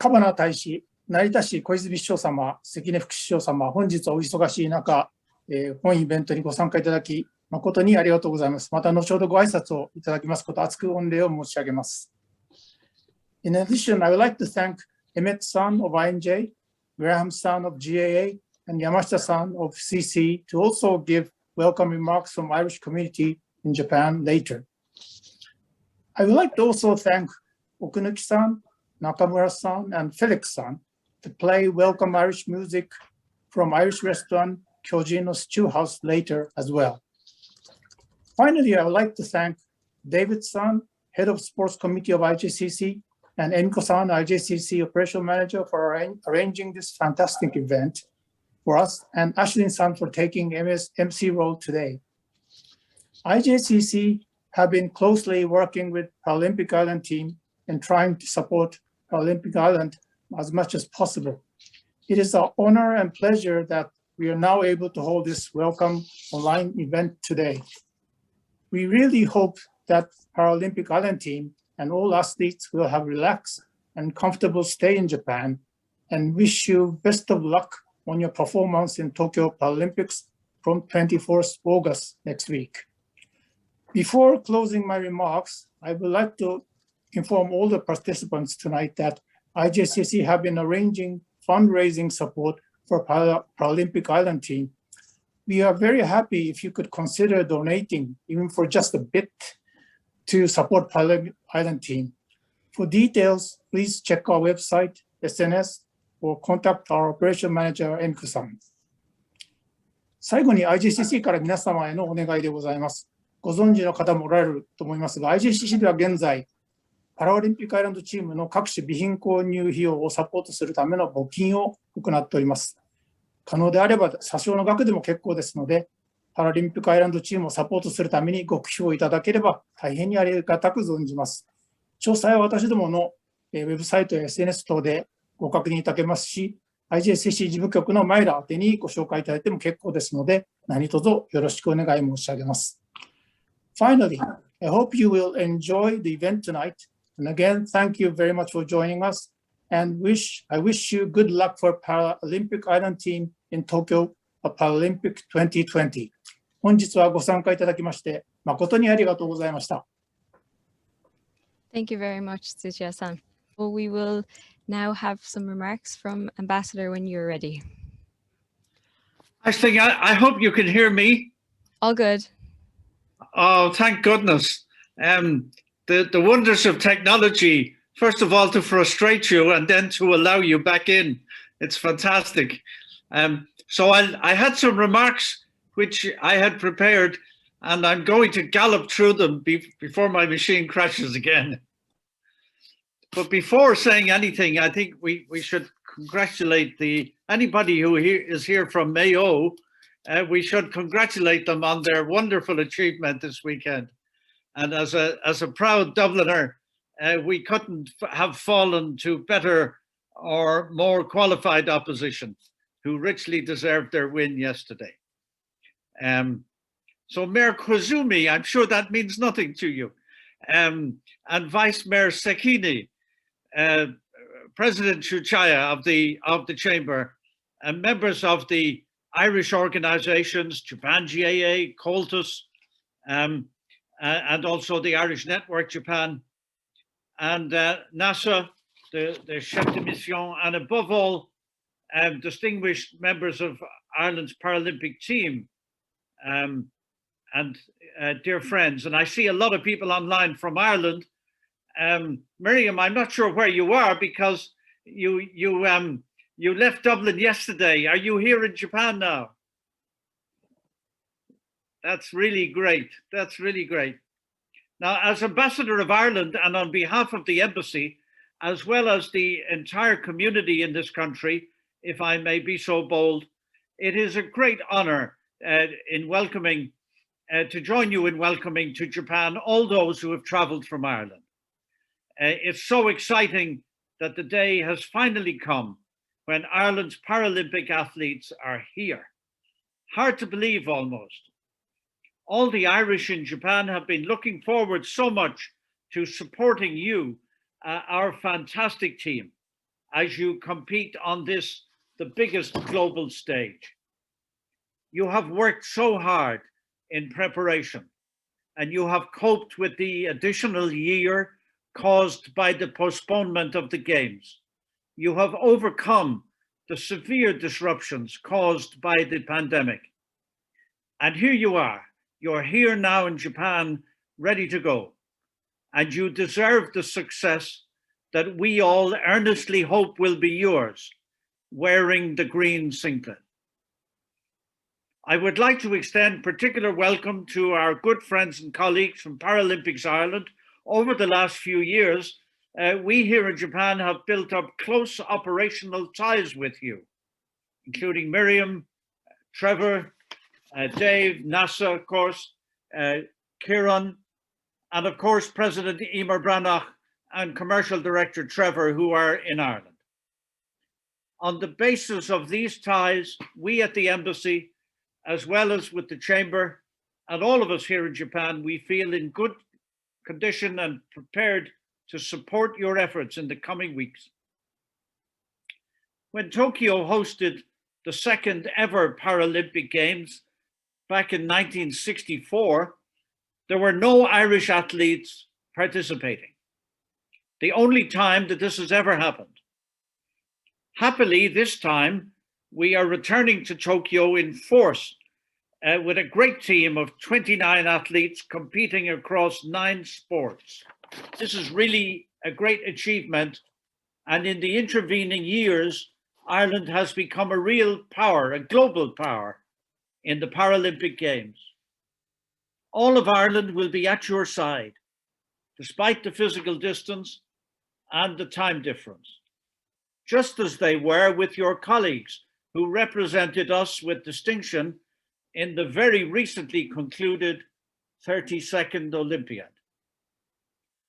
鎌名大使、成田市小泉市長様、関根副市長様、本日お忙しい中、本イベントにご参加いただき、誠にありがとうございます。また、後ほどご挨拶をいただきますこと、厚く御礼を申し上げます。In addition, I would like to thank Emmett-san of INJ, Graham-san of GAA, and Yamashita-san of CC to also give welcome remarks from Irish community in Japan later. I would like to also thank Okunuki-san, Nakamura-san, and Felix-san to play welcome Irish music from Irish restaurant Kyojin Stew House later as well. Finally, I would like to thank David-san, Head of Sports Committee of IJCC, and Emiko-san, IJCC Operational Manager, for arranging this fantastic event for us, and Ashlyn-san for taking MC role today. IJCC have been closely working with Paralympic Ireland team and trying to support Paralympic Ireland as much as possible. It is our honor and pleasure that we are now able to hold this welcome online event today. We really hope that Paralympic Ireland team and all athletes will have relaxed and comfortable stay in Japan, and wish you best of luck on your performance in Tokyo Paralympics from 24th August next week. Before closing my remarks, I would like to inform all the participants tonight that IJCC have been arranging fundraising support for Paralympic Ireland team. We are very happy if you could consider donating, even for just a bit, to support Paralympic Ireland team. For details, please check our website, SNS, or contact our operation manager, Emiko-san. 最後に IJCC から皆様へのお願いでございます。ご存知の方もおられると思いますが、IJCC では現在、パラリンピックアイランドチームの各種備品購入費用をサポートするための募金を行っております。可能であれば、多少の額でも結構ですので、パラリンピックアイランドチームをサポートするためにご寄付をいただければ大変にありがたく存じます。詳細は私どものウェブサイトや SNS 等でご確認いただけますし、IJCC 事務局のマイラ宛てにご紹介いただいても結構ですので、何卒よろしくお願い申し上げます。Finally, I hope you will enjoy the event tonight. And again, thank you very much for joining us. And I wish you good luck for Paralympic Ireland team in Tokyo Paralympic 2020. 本日はご参加いただきまして誠にありがとうございました。Thank you very much, Tsuchiya-san. Well, we will now have some remarks from Ambassador when you're ready. I hope you can hear me. All good. Oh, thank goodness. The wonders of technology, first of all, to frustrate you and then to allow you back in. It's fantastic. So I had some remarks which I had prepared, and I'm going to gallop through them before my machine crashes again. But before saying anything, I think we should congratulate anybody who is here from Mayo. We should congratulate them on their wonderful achievement this weekend. And as a proud Dubliner, we couldn't have fallen to better or more qualified opposition, who richly deserved their win yesterday. So Mayor Koizumi, I'm sure that means nothing to you, and Vice Mayor Sekini, President Chuchaya of the Chamber, and members of the Irish organizations, JapanGA, Coltus, and also the Irish Network Japan, and NASA, the chef de mission, and above all, distinguished members of Ireland's Paralympic team, and dear friends. And I see a lot of people online from Ireland. Miriam, I'm not sure where you are because you left Dublin yesterday. Are you here in Japan now? That's really great. That's really great. Now, as Ambassador of Ireland and on behalf of the embassy, as well as the entire community in this country, if I may be so bold, it is a great honor in welcoming, to join you in welcoming to Japan all those who have traveled from Ireland. It's so exciting that the day has finally come when Ireland's Paralympic athletes are here. Hard to believe almost. All the Irish in Japan have been looking forward so much to supporting you, our fantastic team. as you compete on this, the biggest global stage. You have worked so hard in preparation, and you have coped with the additional year caused by the postponement of the Games. You have overcome the severe disruptions caused by the pandemic. And here you are. You're here now in Japan, ready to go. And you deserve the success that we all earnestly hope will be yours, wearing the green singlet. I would like to extend particular welcome to our good friends and colleagues from Paralympics Ireland. Over the last few years, we here in Japan have built up close operational ties with you, including Miriam, Trevor, Dave, Nasa, of course, Kieran, and of course, President Emer Branagh and Commercial Director Trevor, who are in Ireland. On the basis of these ties, we at the Embassy, as well as with the Chamber and all of us here in Japan, we feel in good condition and prepared to support your efforts in the coming weeks. When Tokyo hosted the second ever Paralympic Games back in 1964, there were no Irish athletes participating. The only time that this has ever happened. Happily, this time, we are returning to Tokyo in force with a great team of 29 athletes competing across 9 sports. This is really a great achievement. And in the intervening years, Ireland has become a real power, a global power in the Paralympic Games. All of Ireland will be at your side, despite the physical distance and the time difference, just as they were with your colleagues who represented us with distinction in the very recently concluded 32nd Olympiad.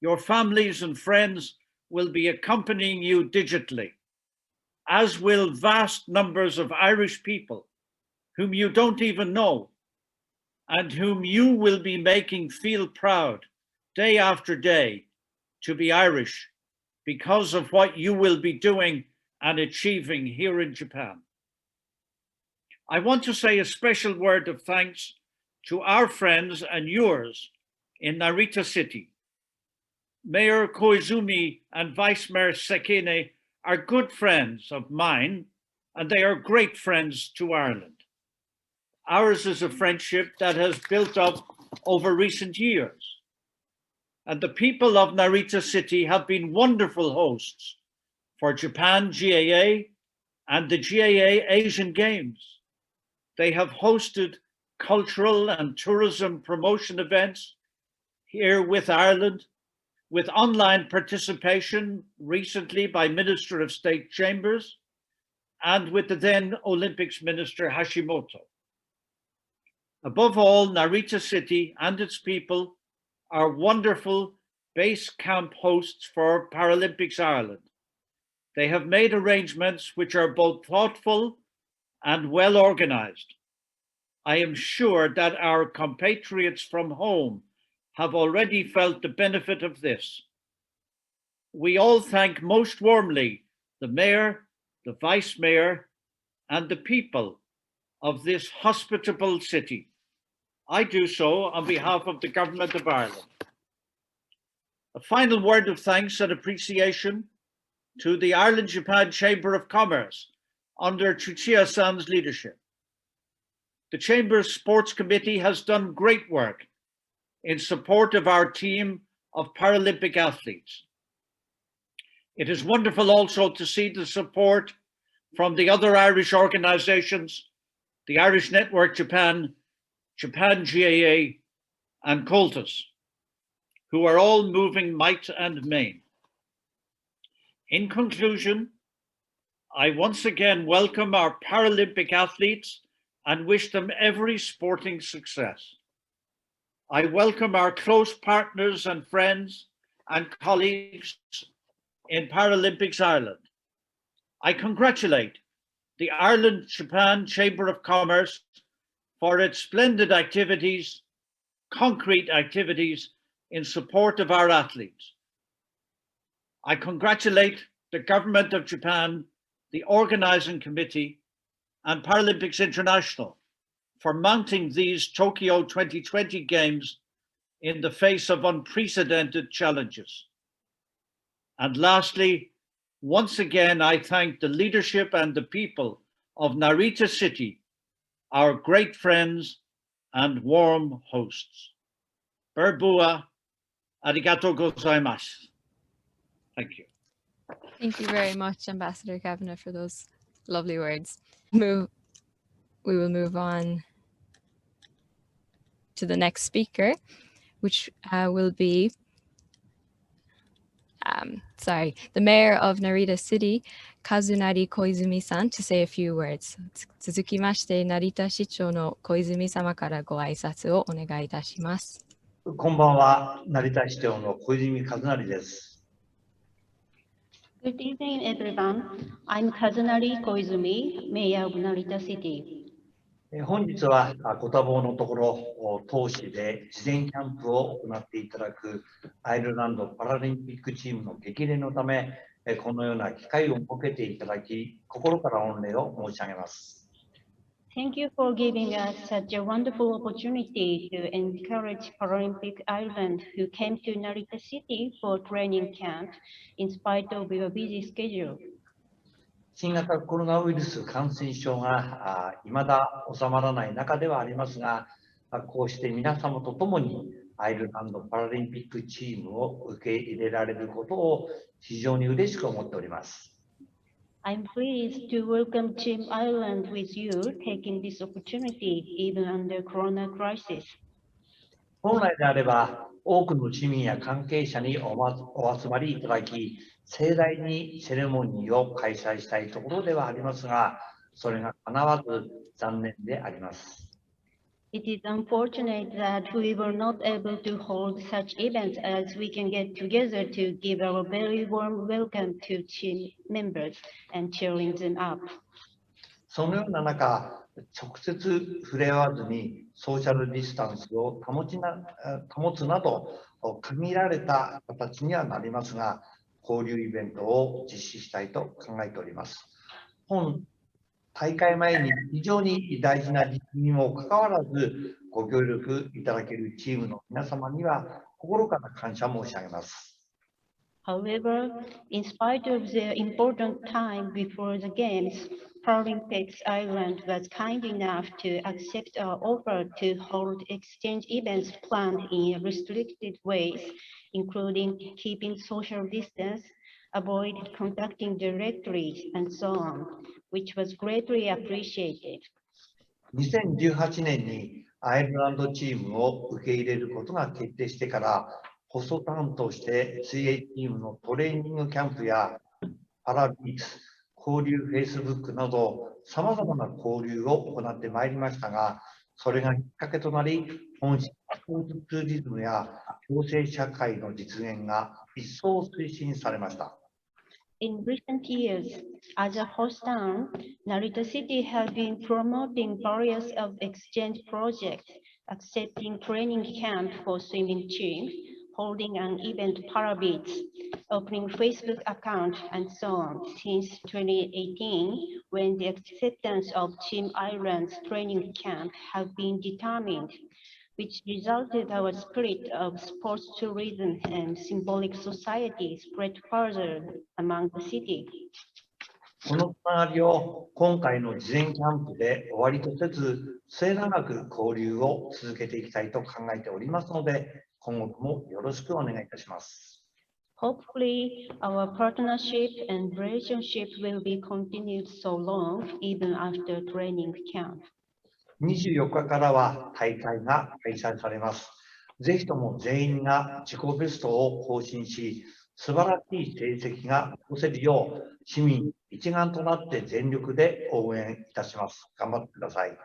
Your families and friends will be accompanying you digitally, as will vast numbers of Irish people whom you don't even know and whom you will be making feel proud day after day to be Irish because of what you will be doing and achieving here in Japan. I want to say a special word of thanks to our friends and yours in Narita City. Mayor Koizumi and Vice Mayor Sekine are good friends of mine, and they are great friends to Ireland. Ours is a friendship that has built up over recent years. And the people of Narita City have been wonderful hosts for JapanGA and the GAA Asian Games. They have hosted cultural and tourism promotion events here with Ireland, with online participation recently by Minister of State Chambers and with the then Olympics Minister Hashimoto. Above all, Narita City and its people are wonderful base camp hosts for Paralympics Ireland. They have made arrangements which are both thoughtful and well organized. I am sure that our compatriots from home have already felt the benefit of this. We all thank most warmly the Mayor, the Vice Mayor, and the people of this hospitable city. I do so on behalf of the Government of Ireland. A final word of thanks and appreciation to the Ireland-Japan Chamber of Commerce under Tsuchiya-san's leadership. The Chamber's Sports Committee has done great work in support of our team of Paralympic athletes. It is wonderful also to see the support from the other Irish organizations, the Irish Network Japan, JapanGA, and Coltus, who are all moving might and main. In conclusion, I once again welcome our Paralympic athletes and wish them every sporting success. I welcome our close partners and friends and colleagues in Paralympics Ireland. I congratulate the Ireland-Japan Chamber of Commerce for its splendid activities, concrete activities in support of our athletes. I congratulate the government of Japan, the organizing committee, and Paralympics International for mounting these Tokyo 2020 Games in the face of unprecedented challenges. And lastly, once again, I thank the leadership and the people of Narita City, our great friends and warm hosts. Berbua, arigatou gozaimasu. Thank you. Thank you very much, Ambassador Kavanagh, for those lovely words. We will move on to the next speaker, which will be the Mayor of Narita City, Kazunari Koizumi-san, to say a few words. 続きまして、成田市長の小泉様からご挨拶をお願いいたします。こんばんは、成田市長の小泉和成です。Good evening, everyone. I'm Kazunari Koizumi, Mayor of Narita City. 本日はご多忙のところ、当市で事前キャンプを行っていただくアイルランドパラリンピックチームの激励のため、このような機会を設けていただき、心から御礼を申し上げます。Thank you for giving us such a wonderful opportunity to encourage Paralympic Ireland who came to Narita City for training camp in spite of your busy schedule. 新型コロナウイルス感染症が未だ収まらない中ではありますが、こうして皆様と共にアイルランドパラリンピックチームを受け入れられることを非常に嬉しく思っております。I'm pleased to welcome Team Ireland with you, taking this opportunity even under Corona crisis. 本来であれば、多くの市民や関係者にお集まりいただき、盛大にセレモニーを開催したいところではありますが、それが叶わず残念であります。It is unfortunate that we were not able to hold such events as we can get together to give our very warm welcome to team members and cheering them up. そのような中、直接触れ合わずにソーシャルディスタンスを保つなど限られた形にはなりますが、交流イベントを実施したいと考えております。本大会前に非常に大事な時期にもかかわらずご協力いただけるチームの皆様には心から感謝申し上げます。However, in spite of the important time before the Games, Paralympics Ireland was kind enough to accept our offer to hold exchange events planned in restricted ways, including keeping social distance, avoid contacting directories, and so on, which was greatly appreciated. 2018年にアイルランドチームを受け入れることが決定してから、ホストタウンとして水泳チームのトレーニングキャンプやパラビーツ、交流フェイスブックなどさまざまな交流を行ってまいりましたが、それがきっかけとなり、本市スポーツツーリズムや共生社会の実現が一層推進されました。In recent years, as a host town, Narita City has been promoting various of exchange projects, accepting training camp for swimming teams, holding an event Parabeats, opening Facebook account, and so on since 2018, when the acceptance of Team Ireland's training camp have been determined, which resulted our spirit of sports tourism and symbolic society spread further among the city. このつながりを今回の事前キャンプで終わりとせず、末永く交流を続けていきたいと考えておりますので、今後ともよろしくお願いいたします。Hopefully, our partnership and relationship will be continued so long, even after training camp. 24日からは大会が開催されます。ぜひとも全員が自己ベストを更新し、素晴らしい成績が残せるよう、市民一丸となって全力で応援いたします。頑張ってください。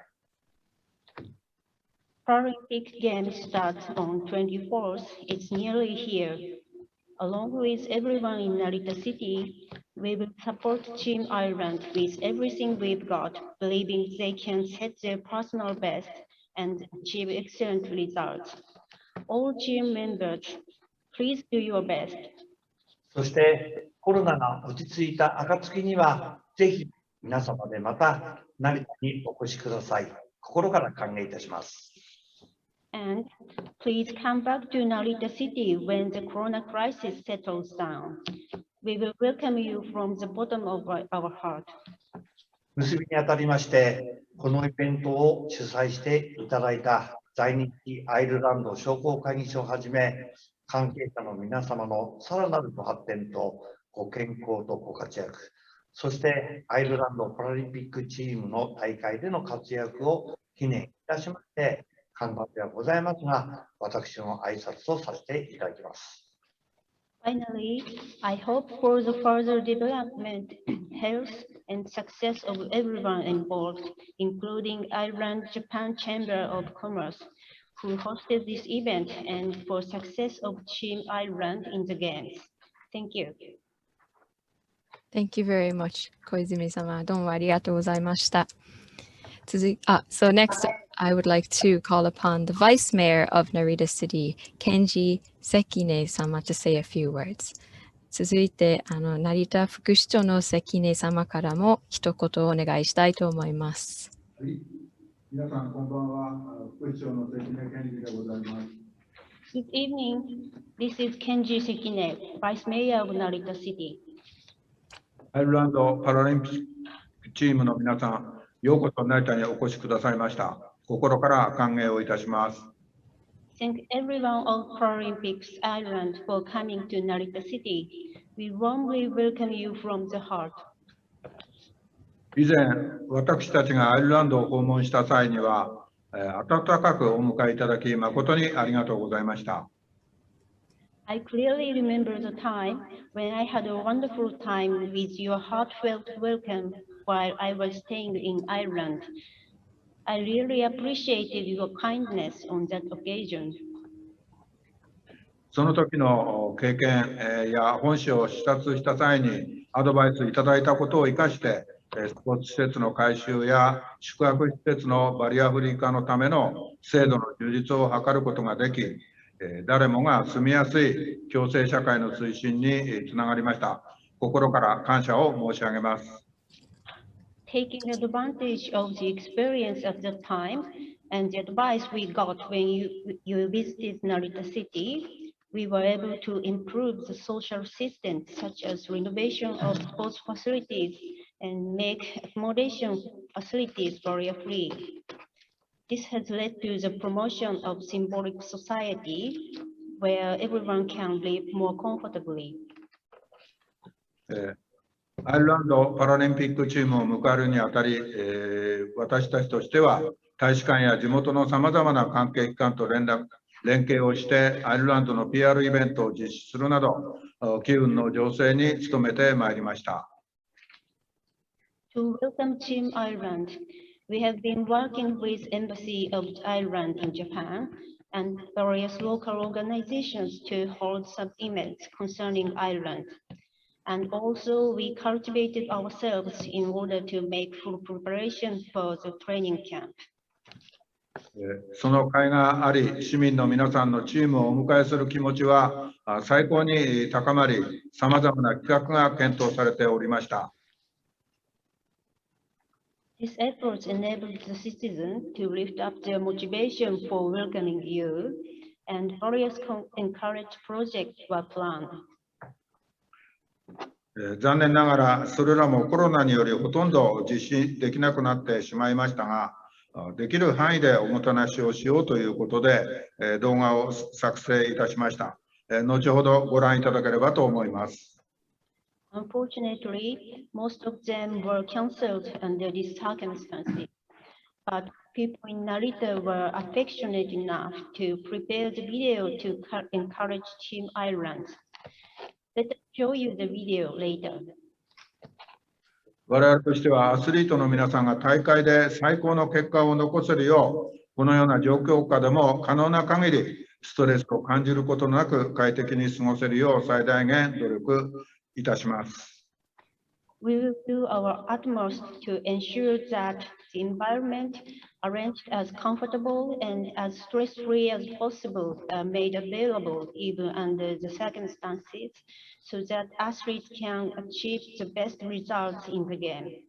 Paralympic Games starts on 24th. It's nearly here. Along with everyone in Narita City, we will support Team Ireland with everything we've got, believing they can set their personal best and achieve excellent results. All team members, please do your best. そして、コロナが落ち着いた暁には、ぜひ皆様でまた成田にお越しください。心から歓迎いたします。And please come back to Narita City when the corona crisis settles down. We will welcome you from the bottom of our heart. 結びにあたりまして、このイベントを主催していただいた在日アイルランド商工会議所をはじめ、関係者の皆様のさらなるご発展とご健康とご活躍、そしてアイルランドパラリンピックチームの大会での活躍を記念いたしまして、看板ではございますが、私の挨拶をさせていただきます。Finally, I hope for the further development, health, and success of everyone involved, including Ireland-Japan Chamber of Commerce, who hosted this event, and for success of Team Ireland in the Games. Thank you. Thank you very much, 小泉様。どうもありがとうございました。So next, I would like to call upon the Vice Mayor of Narita City, Kenji Sekine 様 to say a few words. 続いて、成田副市長の関根様からも一言お願いしたいと思います。はい、皆さんこんばんは。副市長の関根健二でございます。Good evening. This is Kenji Sekine, Vice Mayor of Narita City. アイルランドパラリンピックチームの皆さん、ようこそ成田にお越しくださいました。心から歓迎をいたします。Thank everyone of Paralympics Ireland for coming to Narita City. We warmly welcome you from the heart. 以前、私たちがアイルランドを訪問した際には、温かくお迎えいただき、誠にありがとうございました。I clearly remember the time when I had a wonderful time with your heartfelt welcome while I was staying in Ireland. I really appreciated your kindness on that occasion. その時の経験や本市を視察した際にアドバイスいただいたことを生かして、スポーツ施設の改修や宿泊施設のバリアフリー化のための制度の充実を図ることができ、誰もが住みやすい共生社会の推進につながりました。心から感謝を申し上げます。Taking advantage of the experience at that time and the advice we got when you visited Narita City, we were able to improve the social systems such as renovation of sports facilities and make accommodation facilities barrier-free. This has led to the promotion of symbolic society where everyone can live more comfortably. アイルランドパラリンピックチームを迎えるにあたり、私たちとしては大使館や地元のさまざまな関係機関と連携をしてアイルランドの PR イベントを実施するなど機運の醸成に努めてまいりました。To welcome Team Ireland, we have been working with Embassy of Ireland in Japan and various local organizations to hold some events concerning Ireland. And also, we cultivated ourselves in order to make full preparation for the training camp. その甲斐があり、市民の皆さんのチームをお迎えする気持ちは最高に高まり、さまざまな企画が検討されておりました。These efforts enabled the citizens to lift up their motivation for welcoming you, and various encouraged projects were planned. 残念ながらそれらもコロナによりほとんど実施できなくなってしまいましたが、できる範囲でおもてなしをしようということで動画を作成いたしました。後ほどご覧いただければと思います。Unfortunately, most of them were cancelled under these circumstances, but people in Narita were affectionate enough to prepare the video to encourage Team Ireland. Let us show you the video later. 我々としてはアスリートの皆さんが大会で最高の結果を残せるよう、このような状況下でも可能な限りストレスを感じることなく快適に過ごせるよう最大限努力いたします。We will do our utmost to ensure that the environment arranged as comfortable and as stress-free as possible are made available even under the circumstances so that athletes can achieve the best results in the game.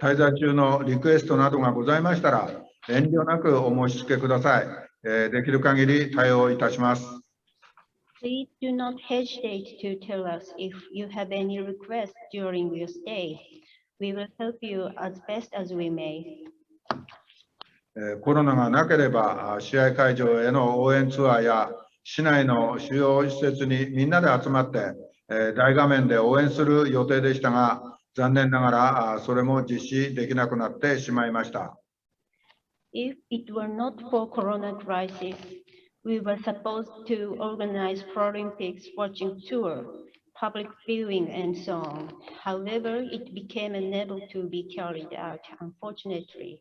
滞在中のリクエストなどがございましたら、遠慮なくお申し付けください。できる限り対応いたします。Please do not hesitate to tell us if you have any requests during your stay. We will help you as best as we may. コロナがなければ、試合会場への応援ツアーや市内の主要施設にみんなで集まって、大画面で応援する予定でしたが、残念ながらそれも実施できなくなってしまいました。If it were not for Corona crisis, we were supposed to organize Paralympics watching tour, public viewing, and so on. However, it became unable to be carried out, unfortunately.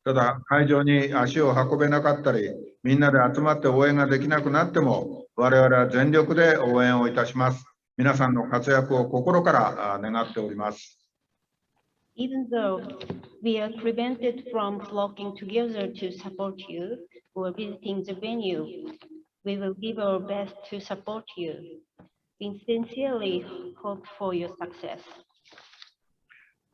ただ、会場に足を運べなかったり、みんなで集まって応援ができなくなっても、我々は全力で応援をいたします。皆さんの活躍を心から願っております。Even though we are prevented from flocking together to support you or visiting the venue, we will give our best to support you. We sincerely hope for your success.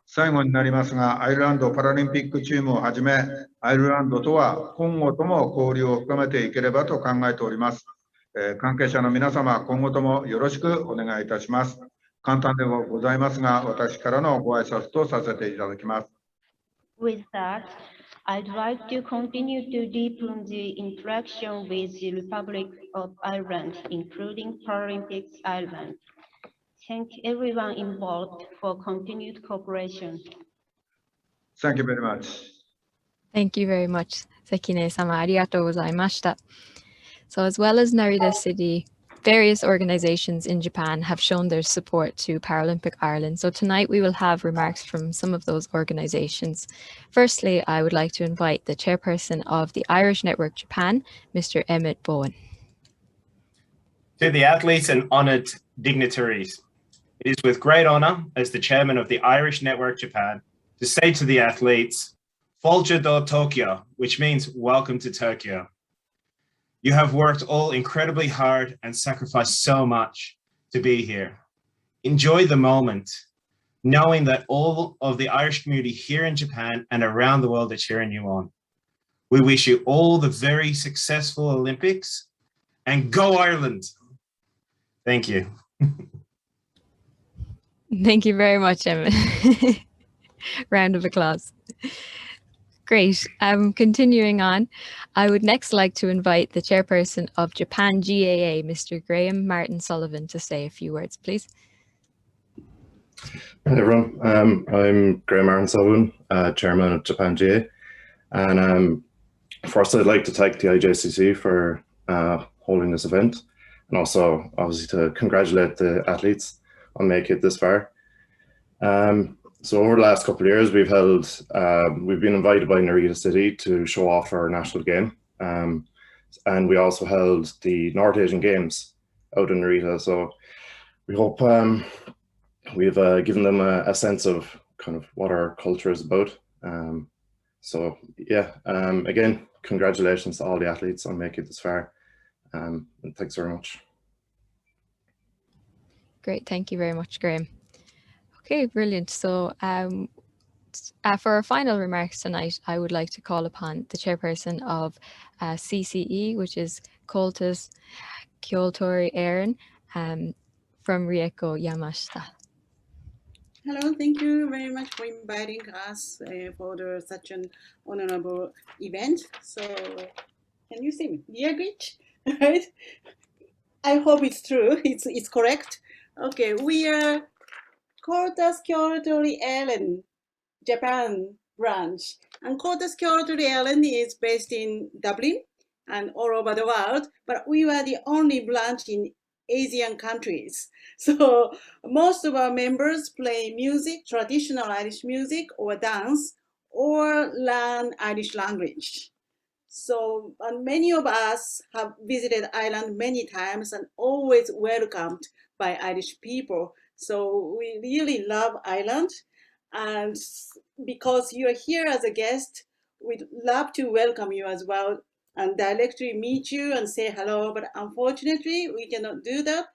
最後になりますが、アイルランドパラリンピックチームをはじめ、アイルランドとは今後とも交流を深めていければと考えております。関係者の皆様、今後ともよろしくお願いいたします。簡単でございますが、私からのご挨拶とさせていただきます。With that, I'd like to continue to deepen the interaction with the Republic of Ireland, including Paralympics Ireland. Thank everyone involved for continued cooperation. Thank you very much. Thank you very much. 関根様、ありがとうございました。So as well as Narita City, various organizations in Japan have shown their support to Paralympic Ireland. So tonight we will have remarks from some of those organizations. Firstly, I would like to invite the chairperson of the Irish Network Japan, Mr. Emmett Bowen. To the athletes and honored dignitaries, it is with great honor as the chairman of the Irish Network Japan to say to the athletes, Folge do Tokyo, which means welcome to Tokyo. You have worked all incredibly hard and sacrificed so much to be here. Enjoy the moment, knowing that all of the Irish community here in Japan and around the world are cheering you on. We wish you all the very successful Olympics and go Ireland. Thank you. Thank you very much, Emma. Round of applause. Great. Continuing on, I would next like to invite the chairperson of JapanGA, Mr. Graham Martin Sullivan, to say a few words, please. Hi everyone, I'm Graham Martin Sullivan, Chairman of JapanGA, and first I'd like to thank the IJCC for holding this event, and also obviously to congratulate the athletes on making it this far. So over the last couple of years, we've been invited by Narita City to show off our national game, and we also held the North Asian Games out in Narita. So we hope we've given them a sense of kind of what our culture is about. So yeah, again, congratulations to all the athletes on making it this far, and thanks very much. Great, thank you very much, Graham. Okay, brilliant. So for our final remarks tonight, I would like to call upon the chairperson of CCE, which is Coltus Kyotori Aaron, from Rieko Yamashita. Hello, thank you very much for inviting us for such an honorable event. So, can you see me? Yeah, great. Right? I hope it's true. It's correct. Okay, we are Coltus Kyotori Aaron, Japan branch. And Coltus Kyotori Aaron is based in Dublin and all over the world, but we were the only branch in Asian countries. So most of our members play music, traditional Irish music or dance, or learn Irish language. So many of us have visited Ireland many times and always welcomed by Irish people. So we really love Ireland. And because you're here as a guest, we'd love to welcome you as well and directly meet you and say hello. But unfortunately, we cannot do that.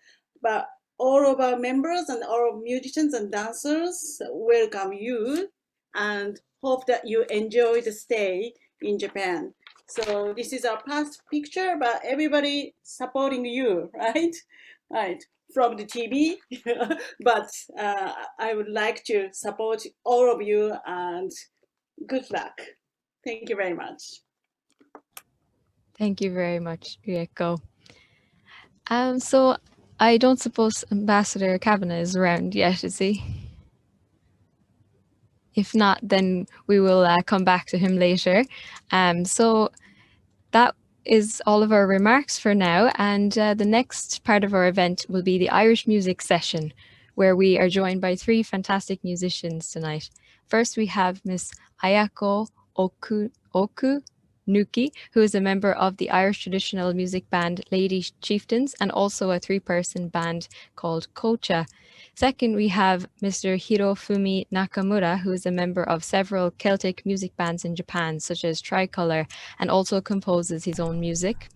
But all of our members and all musicians and dancers welcome you and hope that you enjoy the stay in Japan. So this is our past picture, but everybody supporting you, right? Right, from the TV. But I would like to support all of you and good luck. Thank you very much. Thank you very much, Rieko. So I don't suppose Ambassador Kavanagh is around yet, is he? If not, then we will come back to him later. So that is all of our remarks for now. And the next part of our event will be the Irish music session, where we are joined by 3 fantastic musicians tonight. First, we have Miss Ayako Nuki, who is a member of the Irish traditional music band Lady Chieftains and also a 3-person band called Kocha. Second, we have Mr. Hirofumi Nakamura, who is a member of several Celtic music bands in Japan, such as Tricolor, and also composes his own music.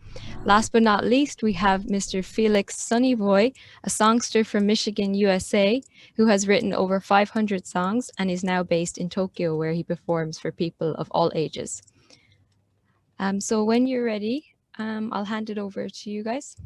Last but not least, we have Mr. Felix Sunnyboy, a songster from Michigan, USA, who has written over 500 songs and is now based in Tokyo, where he performs for people of all ages. So when you're ready, I'll hand it over to you guys.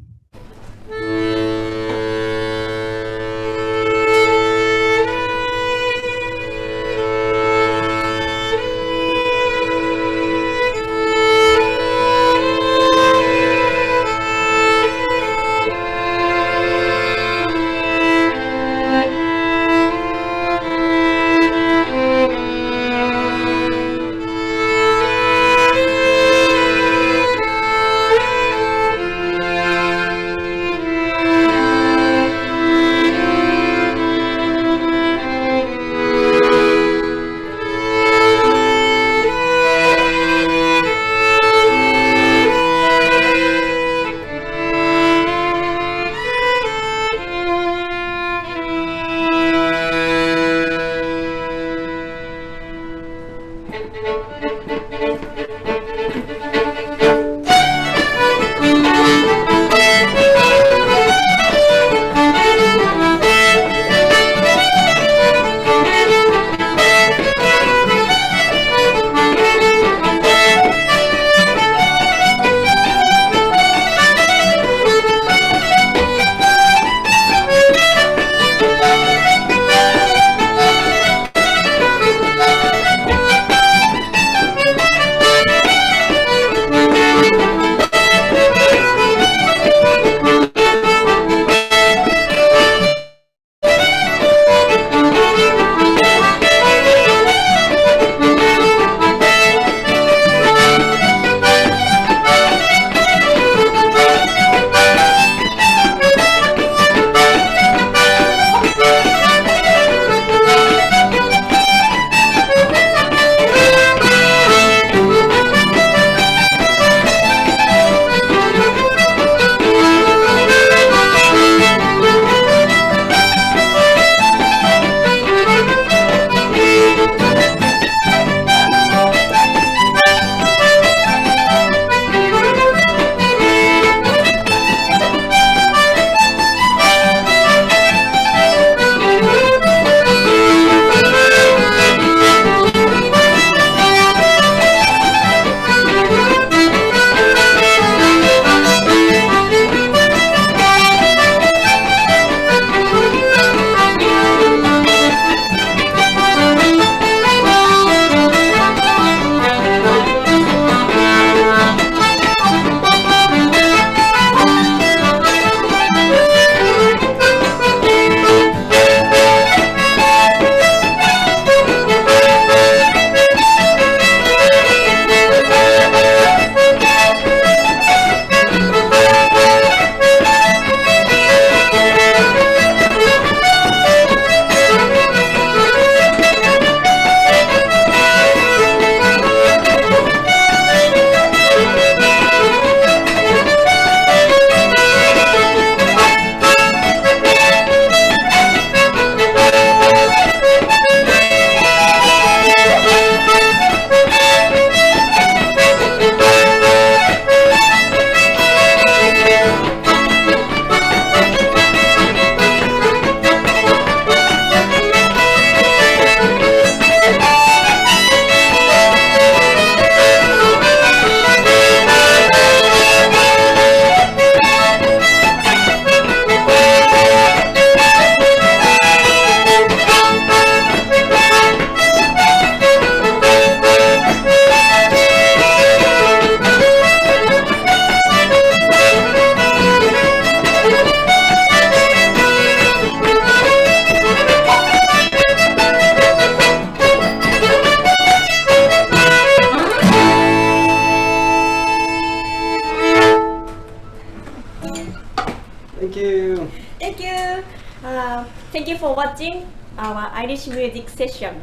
watching our Irish music session.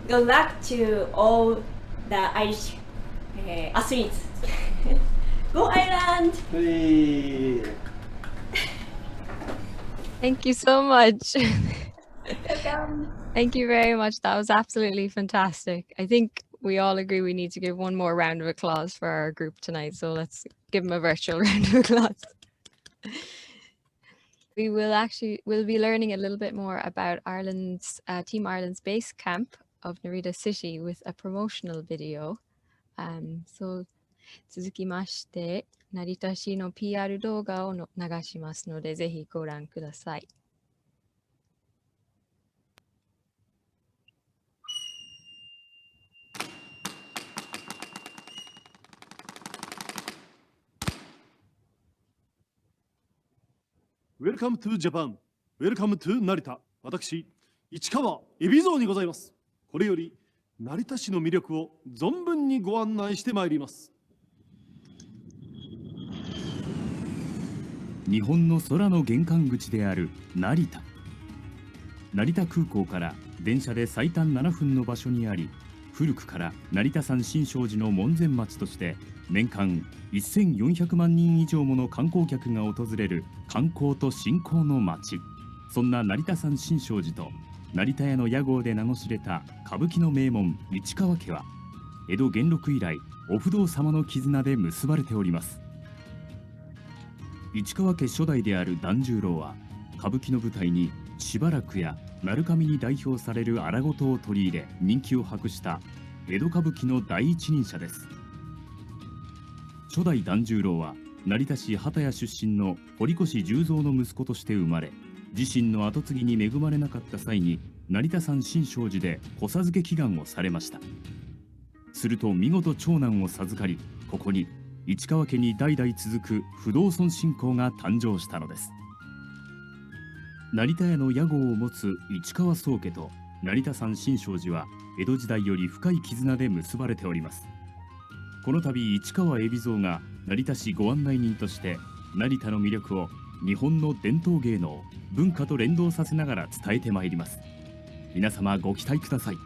Good luck to all the Irish athletes. Go Ireland! Thank you so much. Welcome. Thank you very much. That was absolutely fantastic. I think we all agree we need to give one more round of applause for our group tonight. So let's give them a virtual round of applause. We'll be learning a little bit more about Team Ireland's base camp of Narita City with a promotional video. So 続きまして、成田市の PR 動画を流しますので、ぜひご覧ください。Welcome to Japan. Welcome to 成田。私、市川海老蔵にございます。これより成田市の魅力を存分にご案内してまいります。日本の空の玄関口である成田。成田空港から電車で最短7分の場所にあり、古くから成田山新勝寺の門前町として年間1400万人以上もの観光客が訪れる観光と信仰の町。そんな成田山新勝寺と成田屋の屋号で名の知れた歌舞伎の名門市川家は、江戸元禄以来お不動様の絆で結ばれております。市川家初代である團十郎は、歌舞伎の舞台にしばらくや鳴神に代表される荒事を取り入れ人気を博した江戸歌舞伎の第一人者です。初代團十郎は成田市幡屋出身の堀越十三の息子として生まれ、自身の跡継ぎに恵まれなかった際に成田山新勝寺で子授け祈願をされました。すると見事長男を授かり、ここに市川家に代々続く不動尊信仰が誕生したのです。成田屋の屋号を持つ市川宗家と成田山新勝寺は江戸時代より深い絆で結ばれております。この度市川海老蔵が成田市ご案内人として成田の魅力を日本の伝統芸能文化と連動させながら伝えてまいります。皆様ご期待ください。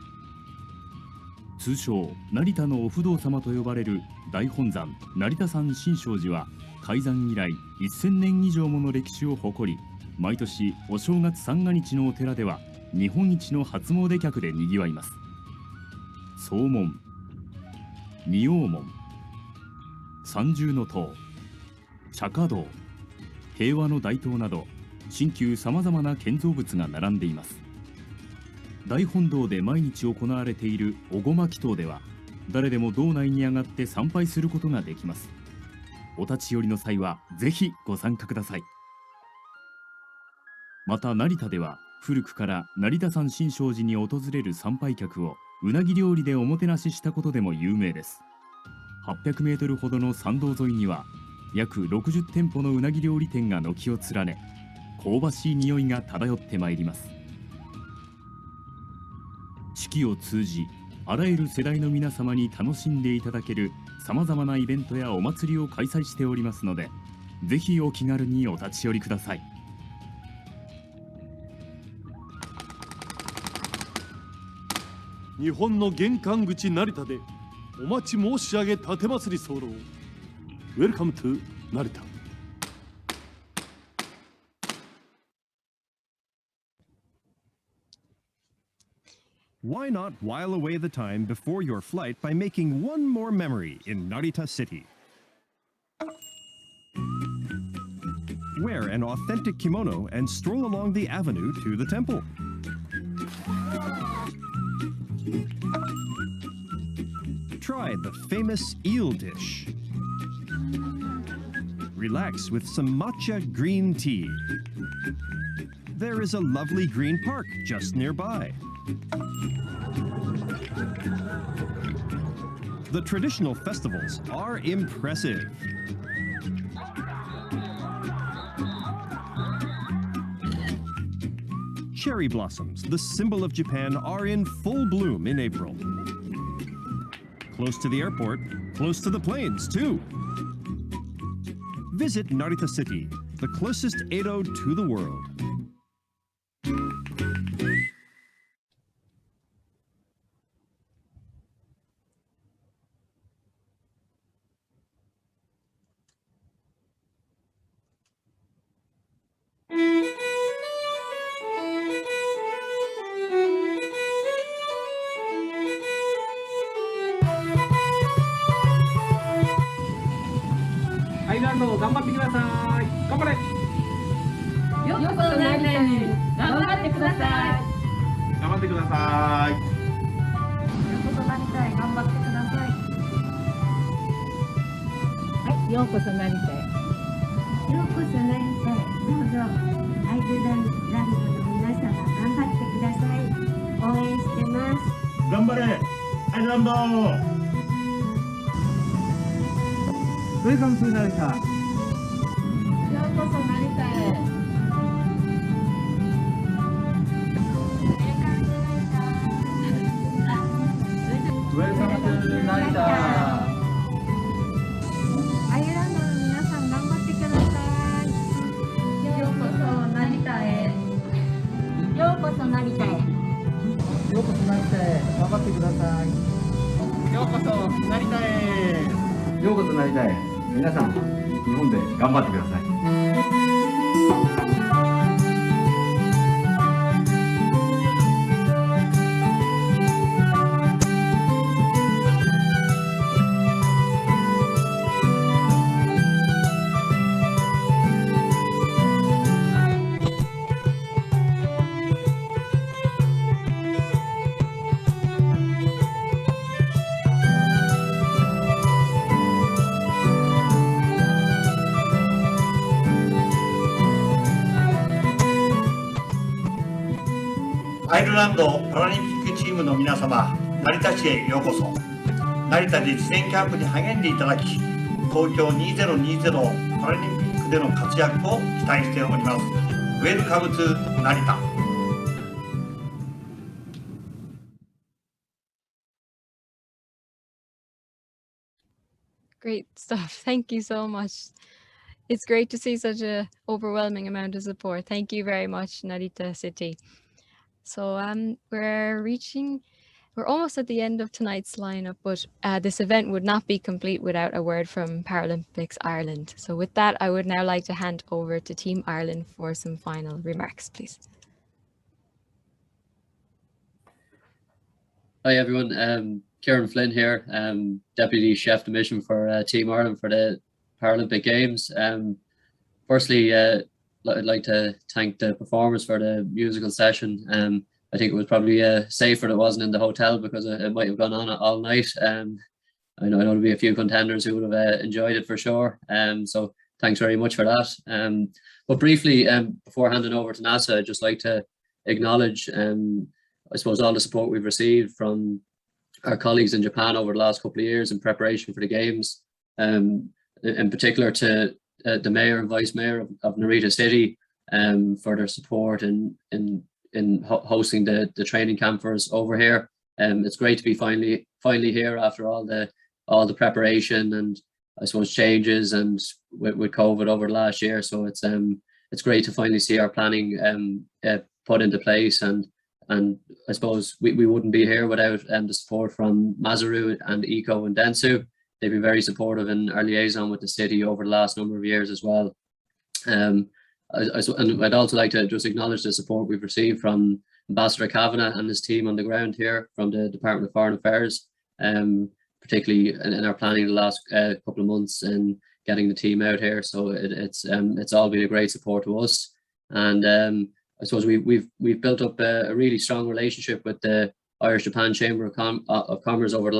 通称成田のお不動様と呼ばれる大本山成田山新勝寺は開山以来1000年以上もの歴史を誇り、毎年お正月三が日のお寺では日本一の初詣客でにぎわいます。総門、仁王門、三重塔、釈迦堂、平和の大塔など新旧さまざまな建造物が並んでいます。大本堂で毎日行われているおごま祈祷では、誰でも堂内に上がって参拝することができます。お立ち寄りの際はぜひご参加ください。また成田では古くから成田山新勝寺に訪れる参拝客をうなぎ料理でおもてなししたことでも有名です。800メートルほどの参道沿いには約60店舗のうなぎ料理店が軒を連ね、香ばしい匂いが漂ってまいります。四季を通じあらゆる世代の皆様に楽しんでいただけるさまざまなイベントやお祭りを開催しておりますので、ぜひお気軽にお立ち寄りください。日本の玄関口成田でお待ち申し上げ立て祭り候。Welcome to 成田。Why not while away the time before your flight by making one more memory in Narita City? Wear an authentic kimono and stroll along the avenue to the temple. Try the famous eel dish. Relax with some matcha green tea. There is a lovely green park just nearby. The traditional festivals are impressive. Cherry blossoms, the symbol of Japan, are in full bloom in April. Close to the airport, close to the plains, too. Visit Narita City, the closest Edo to the world. 頑張ってください。頑張れ。ようこそ成田に頑張ってください。頑張ってください。ようこそ成田へ頑張ってください。はい、ようこそ成田へ。ようこそ成田へ。どうぞ、アイルランドの皆様頑張ってください。応援してます。頑張れ、アイルランド。ウェルカムトゥ成田。ようこそ成田へ。Welcome to Narita. アイルランドの皆さん頑張ってください。ようこそ成田へ。ようこそ成田へ。ようこそ成田へ。頑張ってください。ようこそ成田へ。ようこそ成田へ。皆さん、日本で頑張ってください。アイルランドパラリンピックチームの皆様、成田市へようこそ。成田で事前キャンプに励んでいただき、東京2020パラリンピックでの活躍を期待しております。ウェルカムトゥ成田。Great stuff. Thank you so much. It's great to see such an overwhelming amount of support. Thank you very much, Narita City. So we're almost at the end of tonight's lineup, but this event would not be complete without a word from Paralympics Ireland. So with that, I would now like to hand over to Team Ireland for some final remarks, please. Hi everyone, Kieran Flynn here, Deputy Chef de Mission for Team Ireland for the Paralympic Games. Firstly, I'd like to thank the performers for the musical session. I think it was probably safer that it wasn't in the hotel because it might have gone on all night. I know there'll be a few contenders who would have enjoyed it for sure. So thanks very much for that. But briefly, before handing over to NASA, I'd just like to acknowledge, I suppose, all the support we've received from our colleagues in Japan over the last couple of years in preparation for the Games. In particular to the Mayor and Vice Mayor of Narita City for their support in hosting the training camp for us over here. It's great to be finally here after all the preparation and I suppose changes and with COVID over the last year. So it's great to finally see our planning put into place, and I suppose we wouldn't be here without the support from Masaru and Eco and Dentsu. They've been very supportive in our liaison with the city over the last number of years as well. And I'd also like to just acknowledge the support we've received from Ambassador Kavanagh and his team on the ground here from the Department of Foreign Affairs, particularly in our planning the last couple of months and getting the team out here. So it's all been a great support to us. And I suppose we've built up a really strong relationship with the Irish Japan Chamber of Commerce over the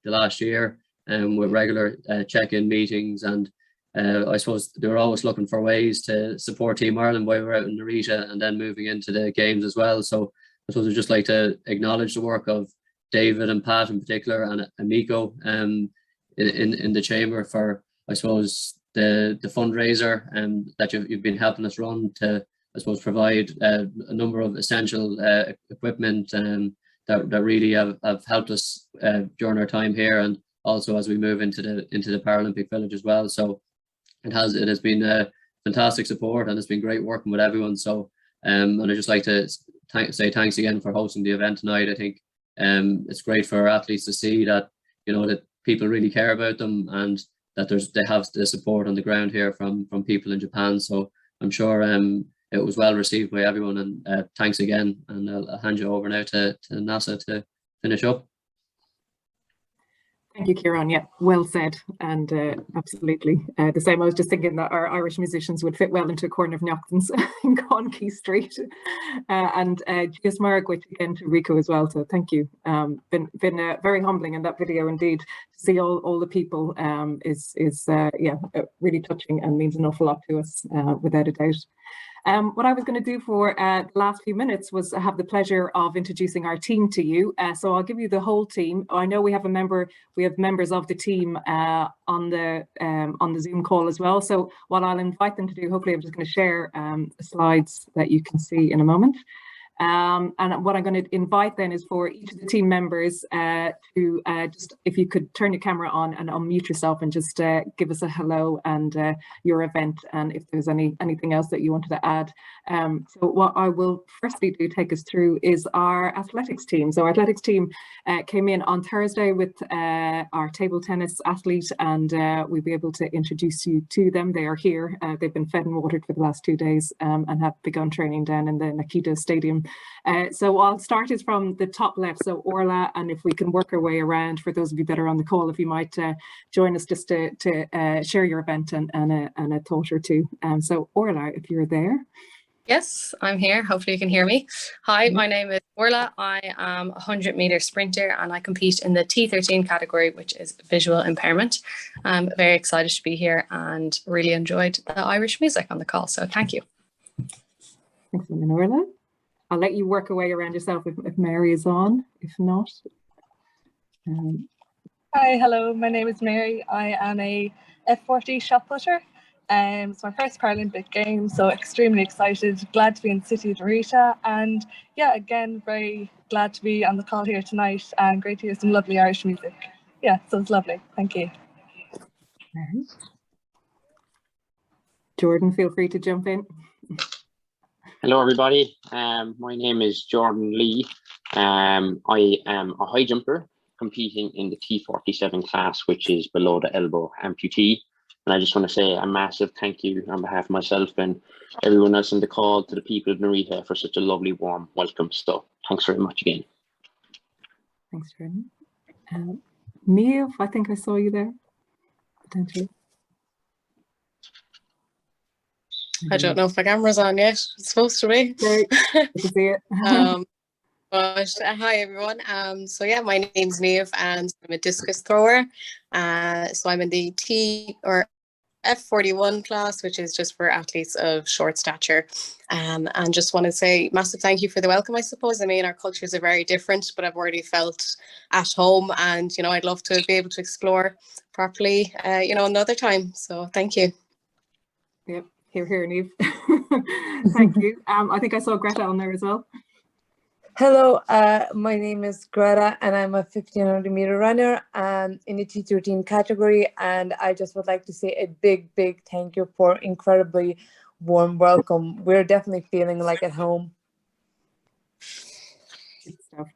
last year, with regular check-in meetings, and I suppose they were always looking for ways to support Team Ireland while we were out in Narita and then moving into the Games as well. So I suppose I'd just like to acknowledge the work of David and Pat in particular and Amico in the Chamber for, I suppose, the fundraiser that you've been helping us run to, I suppose, provide a number of essential equipment that really have helped us during our time here, and also as we move into the Paralympic Village as well. So it has been fantastic support, and it's been great working with everyone. So and I'd just like to say thanks again for hosting the event tonight. I think it's great for our athletes to see that, you know, that people really care about them, and that they have the support on the ground here from people in Japan. So I'm sure it was well received by everyone, and thanks again. And I'll hand you over now to NASA to finish up. Thank you, Kieran. Yeah, well said, and absolutely the same. I was just thinking that our Irish musicians would fit well into a corner of Noctons in Conkey Street, and Gius Marg, which again to Rico as well. So thank you. Been very humbling in that video indeed. To see all the people is really touching and means an awful lot to us without a doubt. What I was going to do for the last few minutes was have the pleasure of introducing our team to you. So I'll give you the whole team. I know we have members of the team on the Zoom call as well. So what I'll invite them to do, hopefully I'm just going to share the slides that you can see in a moment. And what I'm going to invite then is for each of the team members to just, if you could turn your camera on and unmute yourself and just give us a hello and your event, and if there's anything else that you wanted to add. So what I will firstly do, take us through, is our athletics team. So our athletics team came in on Thursday with our table tennis athlete, and we'll be able to introduce you to them. They are here. They've been fed and watered for the last 2 days and have begun training down in the Nakita Stadium. So I'll start is from the top left, so Orla, and if we can work our way around, for those of you that are on the call, if you might join us just to share your event and a thought or two. So Orla, if you're there. Yes, I'm here. Hopefully you can hear me. Hi, my name is Orla. I am a 100-meter sprinter and I compete in the T13 category, which is visual impairment. I'm very excited to be here and really enjoyed the Irish music on the call. So thank you. Thanks, Orla. I'll let you work away around yourself if Mary is on. If not. Hi, hello. My name is Mary. I am a F40 shot putter. It's my first Paralympic Games, so extremely excited, glad to be in the city of Narita, and yeah, again, very glad to be on the call here tonight and great to hear some lovely Irish music. Yeah, so it's lovely. Thank you. Jordan, feel free to jump in. Hello, everybody. My name is Jordan Lee. I am a high jumper competing in the T47 class, which is below the elbow amputee. And I just want to say a massive thank you on behalf of myself and everyone else on the call to the people of Narita for such a lovely, warm welcome. So thanks very much again. Thanks, Jordan. Neil, I think I saw you there, potentially. I don't know if my camera's on yet. It's supposed to be. Great. Good to see it. But hi everyone. So yeah, my name's Niamh and I'm a discus thrower. So I'm in the F41 class, which is just for athletes of short stature. And just want to say massive thank you for the welcome, I suppose. I mean, our cultures are very different, but I've already felt at home, and you know, I'd love to be able to explore properly, you know, another time. So thank you. Yep. Here, Niamh. Thank you. I think I saw Greta on there as well. Hello, my name is Greta and I'm a 1500-meter runner in the T13 category, and I just would like to say a big thank you for incredibly warm welcome. We're definitely feeling like at home. Good stuff.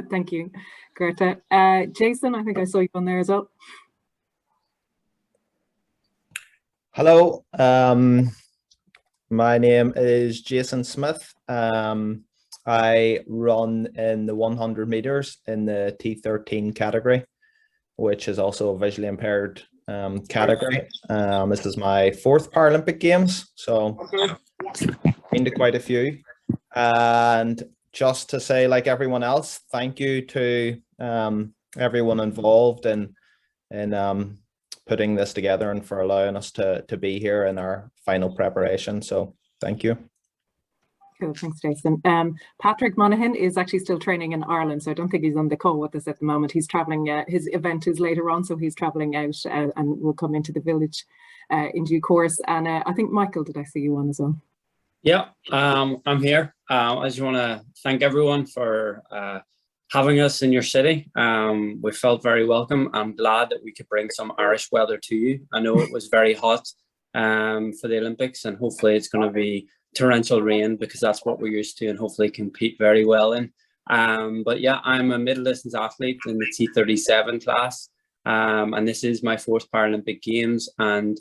Thank you, Greta. Jason, I think I saw you on there as well. Hello, my name is Jason Smith. I run in the 100 meters in the T13 category, which is also a visually impaired category. This is my 4th Paralympic Games, so been to quite a few. And just to say, like everyone else, thank you to everyone involved in putting this together and for allowing us to be here in our final preparation. So thank you. Cool, thanks, Jason. Patrick Monaghan is actually still training in Ireland, so I don't think he's on the call with us at the moment. He's traveling, his event is later on, so he's traveling out and will come into the village in due course. And I think, Michael, did I see you on as well? Yeah, I'm here. I just want to thank everyone for having us in your city. We felt very welcome. I'm glad that we could bring some Irish weather to you. I know it was very hot for the Olympics, and hopefully it's going to be torrential rain, because that's what we're used to, and hopefully compete very well in. But yeah, I'm a middle distance athlete in the T37 class, and this is my 4th Paralympic Games. And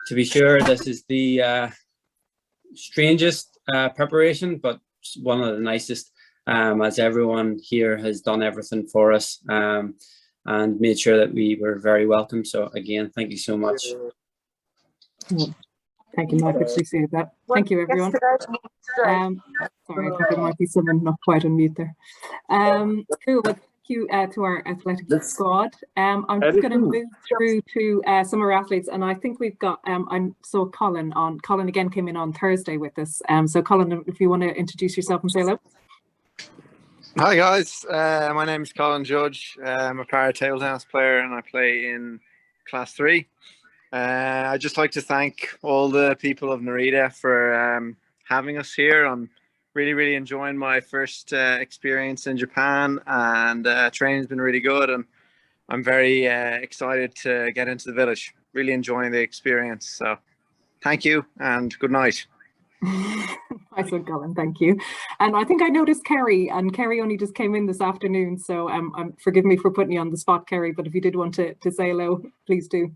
to be sure, this is the strangest preparation, but one of the nicest, as everyone here has done everything for us. and made sure that we were very welcome. So again, thank you so much. Thank you, Mark. Appreciate that. Thank you, everyone. Sorry, I think there might be someone not quite on mute there. Cool. Well, thank you to our athletic squad. I'm just going to move through to some of our athletes, and I think we've got. I saw Colin on. Colin again came in on Thursday with us. So Colin, if you want to introduce yourself and say hello. Hi guys, my name is Colin Judge. I'm a para table tennis player and I play in Class 3. I'd just like to thank all the people of Narita for having us here. I'm really enjoying my first experience in Japan, and training's been really good, and I'm very excited to get into the village. Really enjoying the experience. So thank you and good night. Nice one, Colin, thank you. And I think I noticed Kerry, and Kerry only just came in this afternoon, so forgive me for putting you on the spot, Kerry, but if you did want to say hello, please do.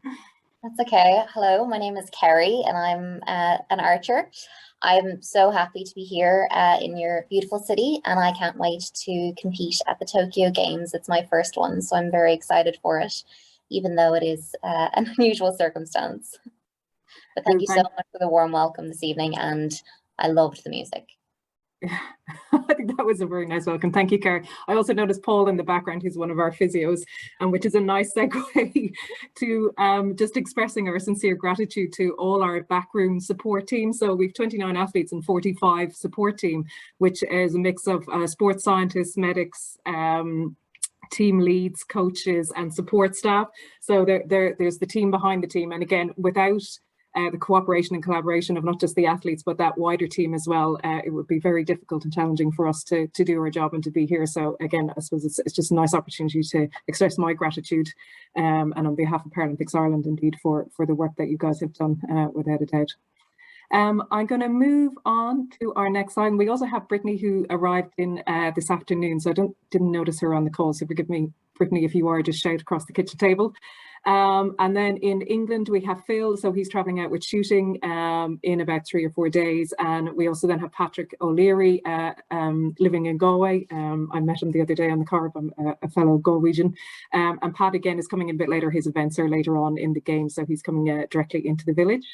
That's okay. Hello, my name is Kerry and I'm an archer. I'm so happy to be here in your beautiful city, and I can't wait to compete at the Tokyo Games. It's my first one, so I'm very excited for it, even though it is an unusual circumstance. But thank you so much for the warm welcome this evening, and I loved the music. I think that was a very nice welcome. Thank you, Kerry. I also noticed Paul in the background, who's one of our physios, and which is a nice segue to just expressing our sincere gratitude to all our backroom support team. So we've 29 athletes and 45 support team, which is a mix of sports scientists, medics, team leads, coaches, and support staff. So there's the team behind the team. And again, without the cooperation and collaboration of not just the athletes, but that wider team as well, it would be very difficult and challenging for us to do our job and to be here. So again, I suppose it's just a nice opportunity to express my gratitude and on behalf of Paralympics Ireland, indeed, for the work that you guys have done, without a doubt. I'm going to move on to our next slide. We also have Brittany, who arrived in this afternoon, so I didn't notice her on the call, so forgive me, Brittany, if you are, just shout across the kitchen table. And then in England, we have Phil, so he's travelling out with shooting in about 3 or 4 days. And we also then have Patrick O'Leary living in Galway. I met him the other day on the car, I'm a fellow Galwegian. And Pat again is coming in a bit later. His events are later on in the game, so he's coming directly into the village.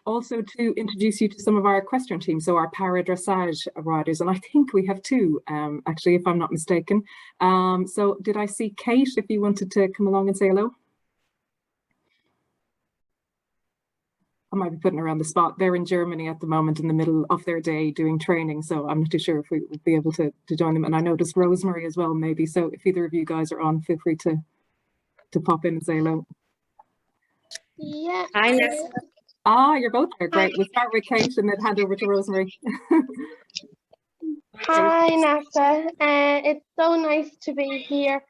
Also to introduce you to some of our equestrian teams, so our para dressage riders, and I think we have 2 actually, if I'm not mistaken. So did I see Kate, if you wanted to come along and say hello? I might be putting her on the spot. They're in Germany at the moment in the middle of their day doing training, so I'm not too sure if we would be able to join them. And I noticed Rosemary as well, maybe, so if either of you guys are on, feel free to pop in and say hello. Yeah. Hi, Nessa. Ah, you're both there. Great. We'll start with Kate and then hand over to Rosemary. Hi, Nessa. It's so nice to be here.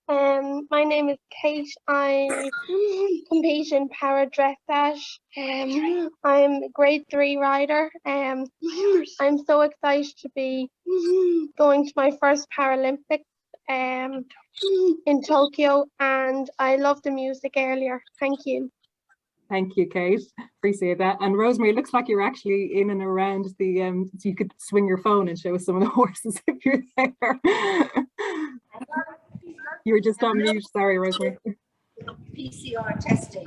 My name is Kate. I compete in para dressage. I'm a grade 3 rider. I'm so excited to be going to my first Paralympics in Tokyo, and I love the music earlier. Thank you. Thank you, Kate. Appreciate that. And Rosemary, it looks like you're actually in and around the, so you could swing your phone and show us some of the horses if you're there. You were just on mute. Sorry, Rosemary. PCR testing.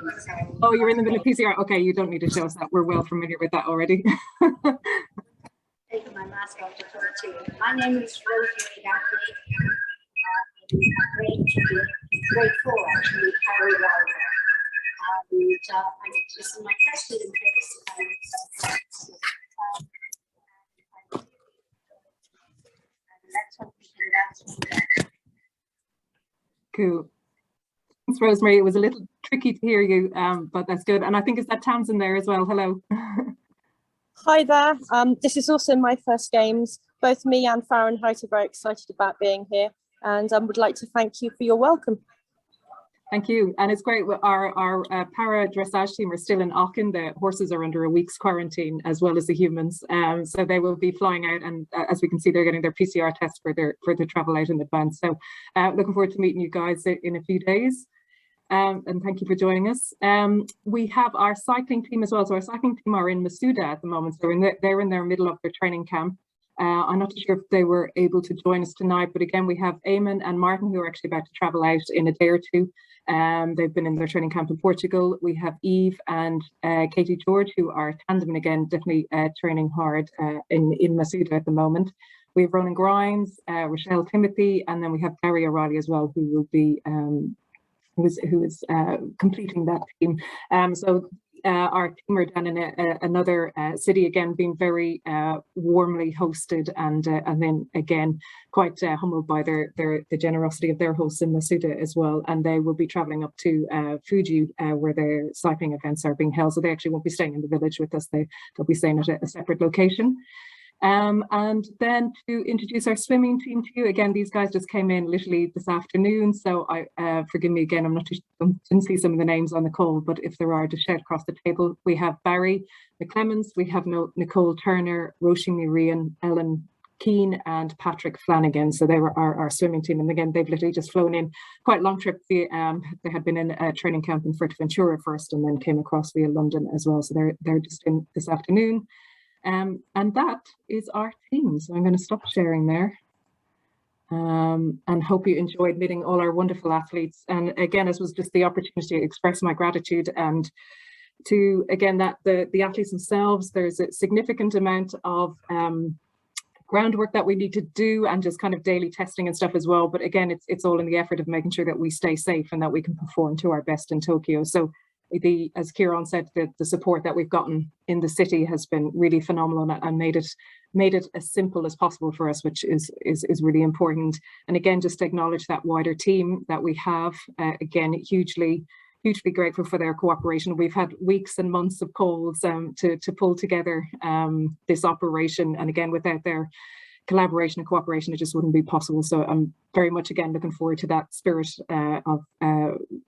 Oh, you're in the middle of PCR. Okay, you don't need to show us that. We're well familiar with that already. Taking my mask off to talk to you. My name is Rosemary Gaffney. Grade 4, actually, Harry Wilder. And this is my first Olympics. Cool. Thanks, Rosemary. It was a little tricky to hear you, but that's good. And I think it's that Tamsin there as well. Hello. Hi there. This is also my first games. Both me and Fahrenheit are very excited about being here, and would like to thank you for your welcome. Thank you. And it's great. Our para dressage team are still in Aachen. The horses are under a week's quarantine, as well as the humans. So they will be flying out, and as we can see, they're getting their PCR tests for their travel out in advance. So looking forward to meeting you guys in a few days. And thank you for joining us. We have our cycling team as well. So our cycling team are in Masuda at the moment. So they're in their middle of their training camp. I'm not sure if they were able to join us tonight, but again, we have Eamon and Martin who are actually about to travel out in a day or two. They've been in their training camp in Portugal. We have Eve and Katie George who are tandem and again, definitely training hard in Masuda at the moment. We have Ronan Grimes, Rochelle Timothy, and then we have Gary O'Reilly as well, who will be who is completing that team. Our team are down in another city again, being very warmly hosted, and then again quite humbled by the generosity of their hosts in Masuda as well. And they will be traveling up to Fuji, where their cycling events are being held. So they actually won't be staying in the village with us. They'll be staying at a separate location. And then to introduce our swimming team to you, again, these guys just came in literally this afternoon, so forgive me again, didn't see some of the names on the call, but if there are, just shout across the table. We have Barry McClemens, we have Nicole Turner, Roisin Mirian, Ellen Keane and Patrick Flanagan. So they were our swimming team, and again, they've literally just flown in quite a long trip. They had been in a training camp in Fuerteventura first and then came across via London as well, so they're just in this afternoon. And that is our team. So I'm going to stop sharing there. And hope you enjoyed meeting all our wonderful athletes. And again, this was just the opportunity to express my gratitude and to, again, that the athletes themselves, there's a significant amount of groundwork that we need to do and just kind of daily testing and stuff as well. But again, it's all in the effort of making sure that we stay safe and that we can perform to our best in Tokyo. So as Kieran said, the support that we've gotten in the city has been really phenomenal and made it as simple as possible for us, which is really important. And again, just to acknowledge that wider team that we have, again, hugely grateful for their cooperation. We've had weeks and months of calls to pull together this operation, and again, without their collaboration and cooperation, it just wouldn't be possible. So I'm very much again looking forward to that spirit of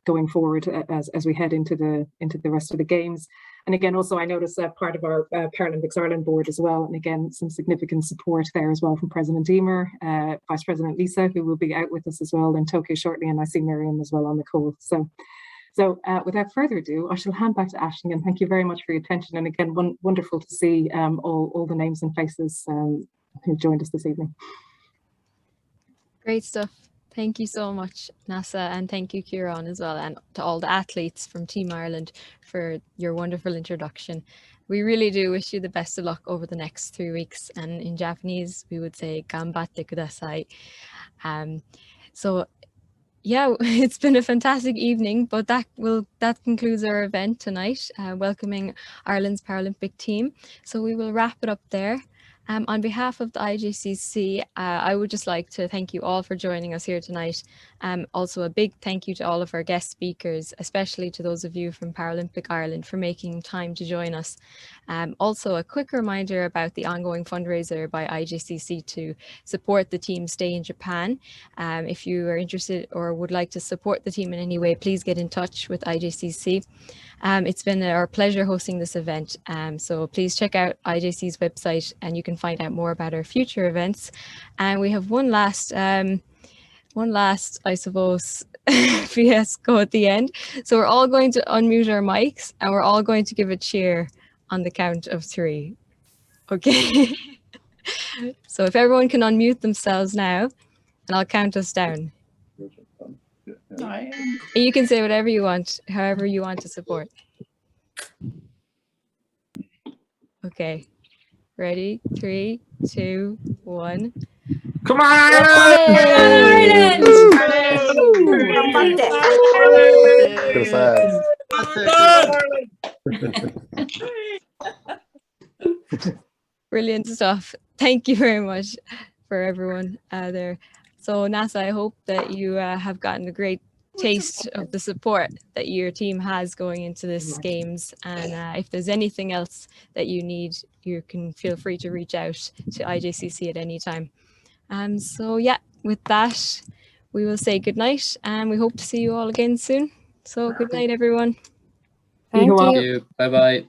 going forward as we head into the rest of the games. And again, also I noticed that part of our Paralympics Ireland board as well, and again some significant support there as well from President Emer, Vice President Lisa, who will be out with us as well in Tokyo shortly, and I see Miriam as well on the call. So without further ado, I shall hand back to Aisling, and thank you very much for your attention. And again, wonderful to see all the names and faces who joined us this evening. Great stuff. Thank you so much, Nasa, and thank you, Kieran, as well, and to all the athletes from Team Ireland for your wonderful introduction. We really do wish you the best of luck over the next 3 weeks, and in Japanese we would say "Ganbatte kudasai." So yeah, it's been a fantastic evening, but that concludes our event tonight, welcoming Ireland's Paralympic team. So we will wrap it up there. On behalf of the IJCC, I would just like to thank you all for joining us here tonight. Also a big thank you to all of our guest speakers, especially to those of you from Paralympic Ireland for making time to join us. Also a quick reminder about the ongoing fundraiser by IJCC to support the team stay in Japan. If you are interested or would like to support the team in any way, please get in touch with IJCC. It's been our pleasure hosting this event, so please check out IJC's website and you can find out more about our future events. And we have one last, I suppose, fiasco at the end. So we're all going to unmute our mics and we're all going to give a cheer on the count of 3. Okay. So if everyone can unmute themselves now, and I'll count us down. And you can say whatever you want, however you want to support. Okay, ready? 3, 2, 1. Come on, Ireland! Brilliant stuff. Thank you very much for everyone there. So Nasa, I hope that you have gotten a great taste of the support that your team has going into this games, and if there's anything else that you need, you can feel free to reach out to IJCC at any time. So yeah, with that we will say good night, and we hope to see you all again soon. So good night, everyone. Thank you. Bye bye.